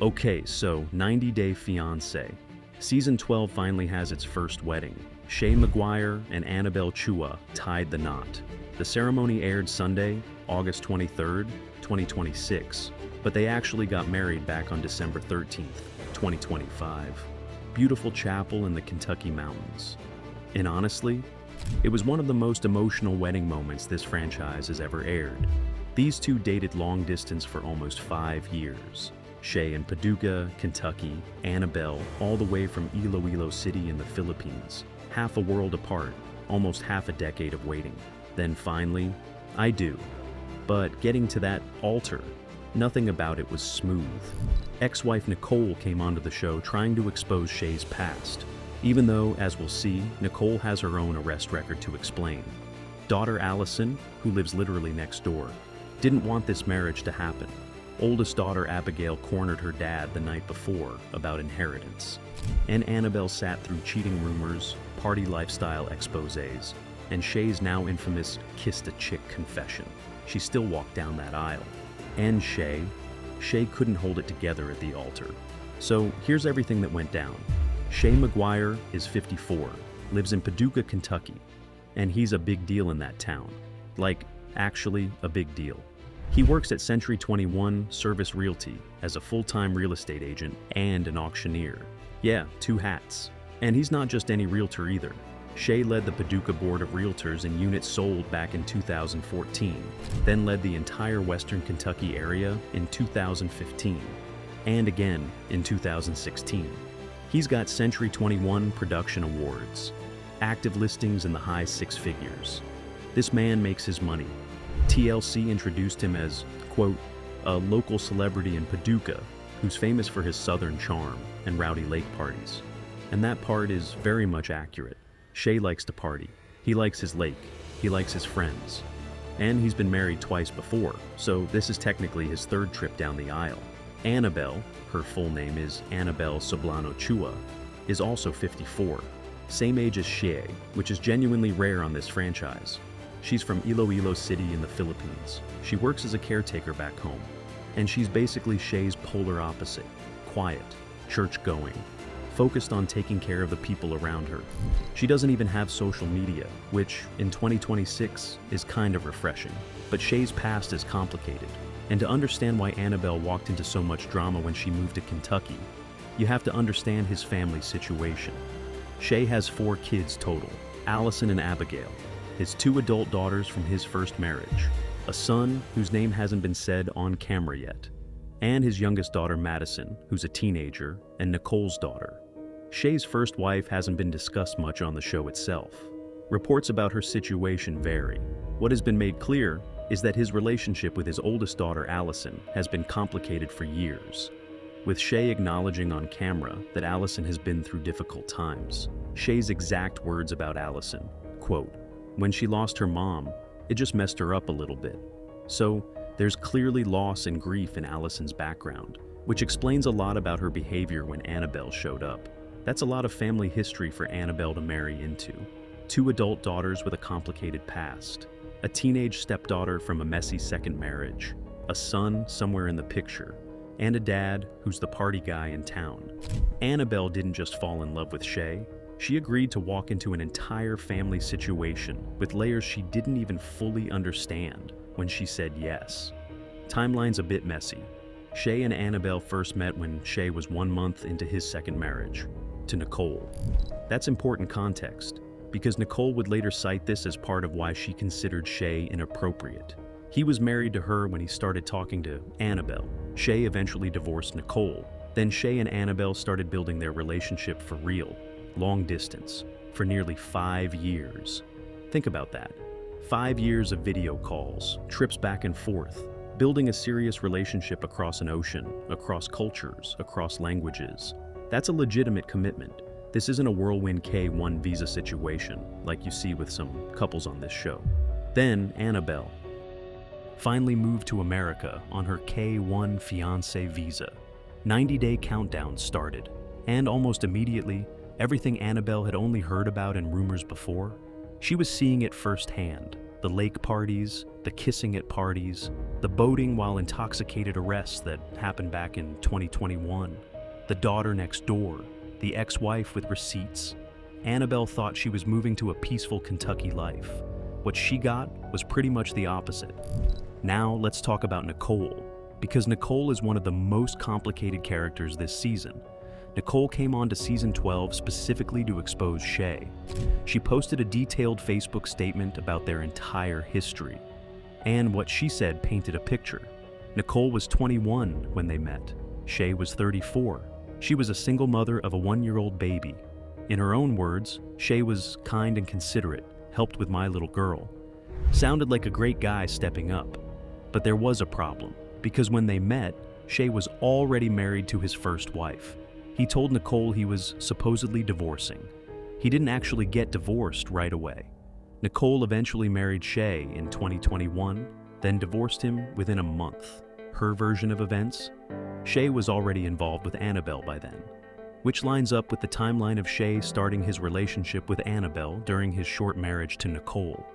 Okay, so 90 Day Fiancé. Season 12 finally has its first wedding. Shea McGuire and Annabelle Chua tied the knot. The ceremony aired Sunday, August 23rd, 2026, but they actually got married back on December 13th, 2025. Beautiful chapel in the Kentucky mountains. And honestly, it was one of the most emotional wedding moments this franchise has ever aired. These two dated long distance for almost 5 years. Shea in Paducah, Kentucky, Annabelle all the way from Iloilo City in the Philippines. Half a world apart, almost half a decade of waiting. Then finally, I do. But getting to that altar, nothing about it was smooth. Ex-wife Nicole came onto the show trying to expose Shea's past, even though, as we'll see, Nicole has her own arrest record to explain. Daughter Allison, who lives literally next door, didn't want this marriage to happen. Oldest daughter Abigail cornered her dad the night before about inheritance. And Annabelle sat through cheating rumors, party lifestyle exposés, and Shea's now infamous kissed a chick confession. She still walked down that aisle. And Shea couldn't hold it together at the altar. So here's everything that went down. Shea McGuire is 54, lives in Paducah, Kentucky, and he's a big deal in that town. Like, actually a big deal. He works at Century 21 Service Realty as a full-time real estate agent and an auctioneer. Yeah, 2 hats. And he's not just any realtor either. Shea led the Paducah Board of Realtors in units sold back in 2014, then led the entire Western Kentucky area in 2015, and again in 2016. He's got Century 21 production awards, active listings in the high 6 figures. This man makes his money. TLC introduced him as, quote, a local celebrity in Paducah who's famous for his southern charm and rowdy lake parties. And that part is very much accurate. Shea likes to party. He likes his lake. He likes his friends. And he's been married twice before, so this is technically his 3rd trip down the aisle. Annabelle, her full name is Anabelle Soblano Chua, is also 54, same age as Shea, which is genuinely rare on this franchise. She's from Iloilo City in the Philippines. She works as a caretaker back home. And she's basically Shea's polar opposite. Quiet, church-going, focused on taking care of the people around her. She doesn't even have social media, which, in 2026, is kind of refreshing. But Shea's past is complicated. And to understand why Annabelle walked into so much drama when she moved to Kentucky, you have to understand his family situation. Shea has 4 kids total, Allison and Abigail, his 2 adult daughters from his first marriage, a son whose name hasn't been said on camera yet, and his youngest daughter Madison, who's a teenager, and Nicole's daughter. Shea's first wife hasn't been discussed much on the show itself. Reports about her situation vary. What has been made clear is that his relationship with his oldest daughter Allison has been complicated for years, with Shea acknowledging on camera that Allison has been through difficult times. Shea's exact words about Allison, quote, when she lost her mom, it just messed her up a little bit. So there's clearly loss and grief in Allison's background, which explains a lot about her behavior when Annabelle showed up. That's a lot of family history for Annabelle to marry into. 2 adult daughters with a complicated past, a teenage stepdaughter from a messy second marriage, a son somewhere in the picture, and a dad who's the party guy in town. Annabelle didn't just fall in love with Shea. She agreed to walk into an entire family situation with layers she didn't even fully understand when she said yes. Timeline's a bit messy. Shea and Annabelle first met when Shea was 1 month into his second marriage, to Nicole. That's important context, because Nicole would later cite this as part of why she considered Shea inappropriate. He was married to her when he started talking to Annabelle. Shea eventually divorced Nicole. Then Shea and Annabelle started building their relationship for real, long distance, for nearly 5 years. Think about that. 5 years of video calls, trips back and forth, building a serious relationship across an ocean, across cultures, across languages. That's a legitimate commitment. This isn't a whirlwind K-1 visa situation like you see with some couples on this show. Then Annabelle finally moved to America on her K-1 Fiancé visa. 90-day countdown started, and almost immediately, everything Annabelle had only heard about in rumors before, she was seeing it firsthand. The lake parties, the kissing at parties, the boating while intoxicated arrests that happened back in 2021, the daughter next door, the ex-wife with receipts. Anabelle thought she was moving to a peaceful Kentucky life. What she got was pretty much the opposite. Now let's talk about Nicole, because Nicole is one of the most complicated characters this season. Nicole came on to season 12 specifically to expose Shea. She posted a detailed Facebook statement about their entire history. And what she said painted a picture. Nicole was 21 when they met. Shea was 34. She was a single mother of a 1-year-old baby. In her own words, Shea was kind and considerate, helped with my little girl. Sounded like a great guy stepping up. But there was a problem, because when they met, Shea was already married to his first wife. He told Nicole he was supposedly divorcing. He didn't actually get divorced right away. Nicole eventually married Shea in 2021, then divorced him within a month. Her version of events? Shea was already involved with Anabelle by then, which lines up with the timeline of Shea starting his relationship with Anabelle during his short marriage to Nicole.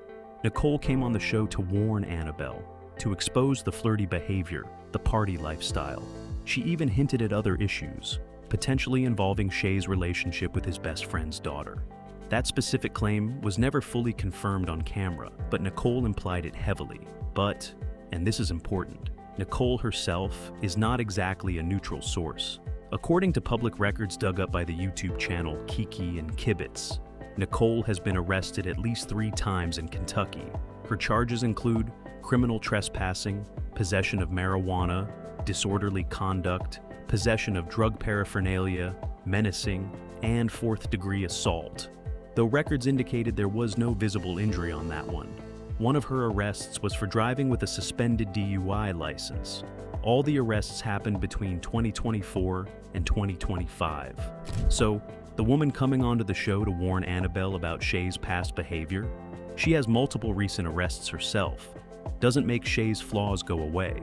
Nicole came on the show to warn Anabelle, to expose the flirty behavior, the party lifestyle. She even hinted at other issues, potentially involving Shea's relationship with his best friend's daughter. That specific claim was never fully confirmed on camera, but Nicole implied it heavily. But, and this is important, Nicole herself is not exactly a neutral source. According to public records dug up by the YouTube channel Kiki and Kibitz, Nicole has been arrested at least 3 times in Kentucky. Her charges include criminal trespassing, possession of marijuana, disorderly conduct, possession of drug paraphernalia, menacing, and 4th-degree assault. Though records indicated there was no visible injury on that one. One of her arrests was for driving with a suspended DUI license. All the arrests happened between 2024 and 2025. So, the woman coming onto the show to warn Anabelle about Shea's past behavior, she has multiple recent arrests herself. Doesn't make Shea's flaws go away,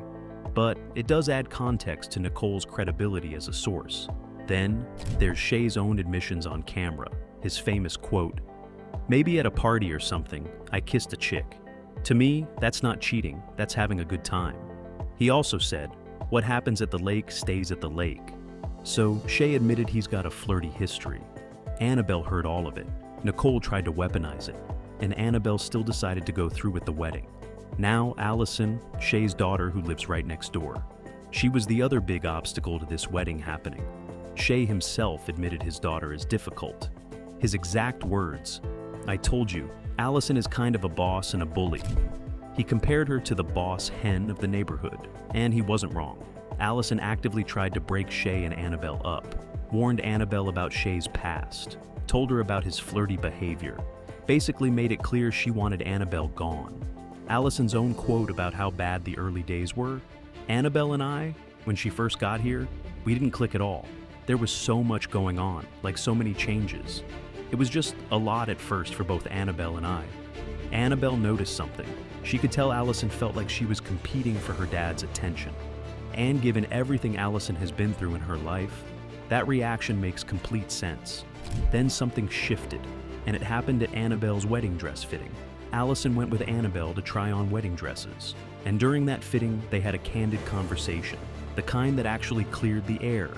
but it does add context to Nicole's credibility as a source. Then, there's Shea's own admissions on camera, his famous quote, "Maybe at a party or something, I kissed a chick. To me, that's not cheating, that's having a good time." He also said, "What happens at the lake stays at the lake." So, Shea admitted he's got a flirty history. Anabelle heard all of it. Nicole tried to weaponize it, and Anabelle still decided to go through with the wedding. Now, Allison, Shea's daughter who lives right next door. She was the other big obstacle to this wedding happening. Shea himself admitted his daughter is difficult. His exact words, "I told you, Allison is kind of a boss and a bully." He compared her to the boss hen of the neighborhood, and he wasn't wrong. Allison actively tried to break Shea and Anabelle up, warned Anabelle about Shea's past, told her about his flirty behavior, basically made it clear she wanted Anabelle gone. Allison's own quote about how bad the early days were, "Anabelle and I, when she first got here, we didn't click at all. There was so much going on, like so many changes. It was just a lot at first for both Anabelle and I." Anabelle noticed something. She could tell Allison felt like she was competing for her dad's attention. And given everything Allison has been through in her life, that reaction makes complete sense. Then something shifted, and it happened at Annabelle's wedding dress fitting. Allison went with Anabelle to try on wedding dresses, and during that fitting, they had a candid conversation, the kind that actually cleared the air.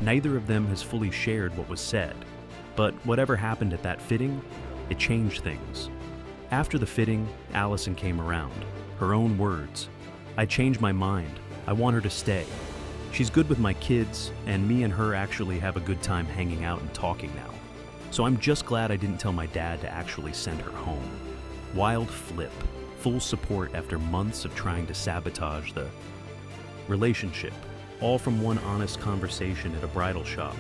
Neither of them has fully shared what was said, but whatever happened at that fitting, it changed things. After the fitting, Allison came around. Her own words, "I changed my mind. I want her to stay. She's good with my kids, and me and her actually have a good time hanging out and talking now. So I'm just glad I didn't tell my dad to actually send her home." Wild flip, full support after months of trying to sabotage the relationship, all from one honest conversation at a bridal shop.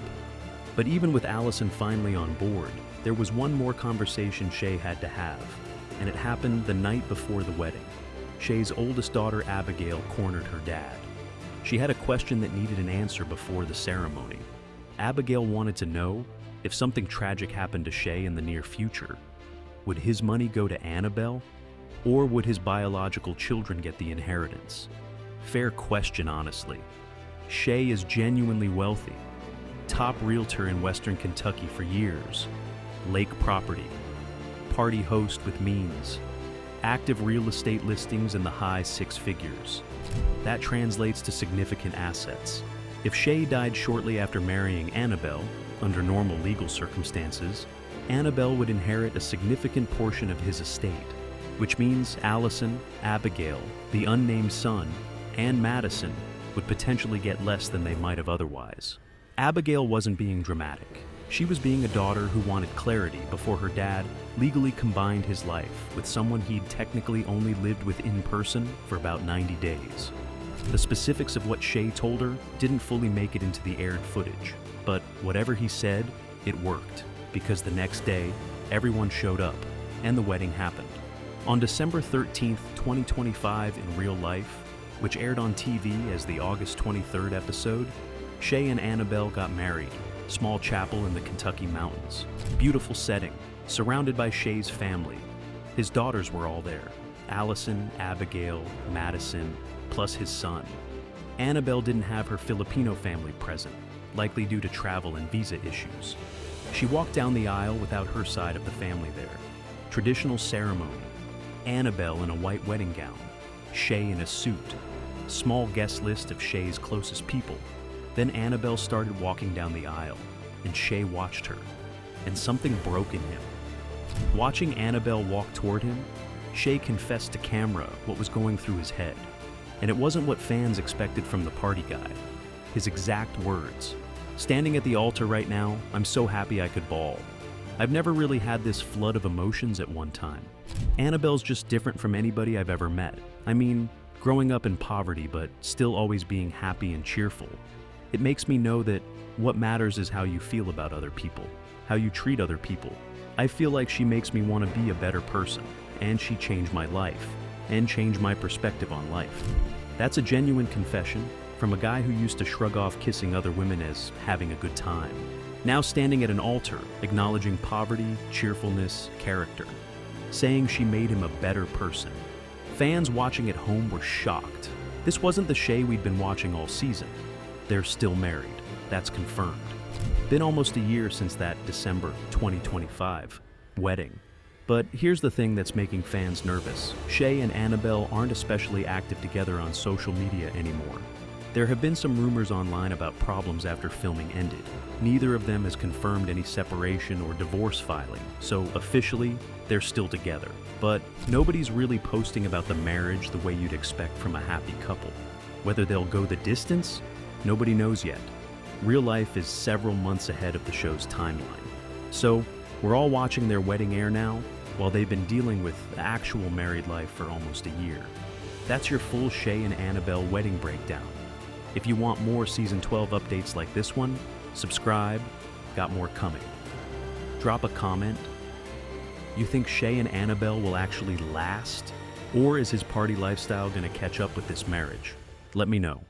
But even with Allison finally on board, there was one more conversation Shea had to have, and it happened the night before the wedding. Shea's oldest daughter, Abigail, cornered her dad. She had a question that needed an answer before the ceremony. Abigail wanted to know if something tragic happened to Shea in the near future, would his money go to Anabelle, or would his biological children get the inheritance? Fair question, honestly. Shea is genuinely wealthy. Top realtor in Western Kentucky for years. Lake property. Party host with means. active real estate listings in the high six figures. That translates to significant assets. If Shea died shortly after marrying Anabelle, under normal legal circumstances, Anabelle would inherit a significant portion of his estate, which means Allison, Abigail, the unnamed son, and Madison would potentially get less than they might have otherwise. Abigail wasn't being dramatic. She was being a daughter who wanted clarity before her dad legally combined his life with someone he'd technically only lived with in person for about 90 days. The specifics of what Shea told her didn't fully make it into the aired footage, but whatever he said, it worked, because the next day, everyone showed up, and the wedding happened. On December 13th, 2025 in real life, which aired on TV as the August 23rd episode, Shea and Anabelle got married. Small chapel in the Kentucky mountains. Beautiful setting, surrounded by Shea's family. His daughters were all there. Allison, Abigail, Madison, plus his son. Anabelle didn't have her Filipino family present, likely due to travel and visa issues. She walked down the aisle without her side of the family there. Traditional ceremony. Anabelle in a white wedding gown. Shea in a suit. Small guest list of Shea's closest people. Then Anabelle started walking down the aisle, and Shea watched her, and something broke in him. Watching Anabelle walk toward him, Shea confessed to camera what was going through his head, and it wasn't what fans expected from the party guy. His exact words, "Standing at the altar right now, I'm so happy I could bawl. I've never really had this flood of emotions at one time. Annabelle's just different from anybody I've ever met. I mean, growing up in poverty, but still always being happy and cheerful. It makes me know that what matters is how you feel about other people, how you treat other people. I feel like she makes me want to be a better person, and she changed my life, and changed my perspective on life." That's a genuine confession from a guy who used to shrug off kissing other women as having a good time. Now standing at an altar, acknowledging poverty, cheerfulness, character, saying she made him a better person. Fans watching at home were shocked. This wasn't the Shea we'd been watching all season. They're still married. That's confirmed. Been almost a year since that December 2025 wedding. But here's the thing that's making fans nervous. Shea and Anabelle aren't especially active together on social media anymore. There have been some rumors online about problems after filming ended. Neither of them has confirmed any separation or divorce filing, so officially, they're still together. But nobody's really posting about the marriage the way you'd expect from a happy couple. Whether they'll go the distance, nobody knows yet. Real life is several months ahead of the show's timeline. So, we're all watching their wedding air now, while they've been dealing with actual married life for almost a year. That's your full Shea and Anabelle wedding breakdown. If you want more Season 12 updates like this one, subscribe, got more coming. Drop a comment. You think Shea and Anabelle will actually last? Or is his party lifestyle gonna catch up with this marriage? Let me know.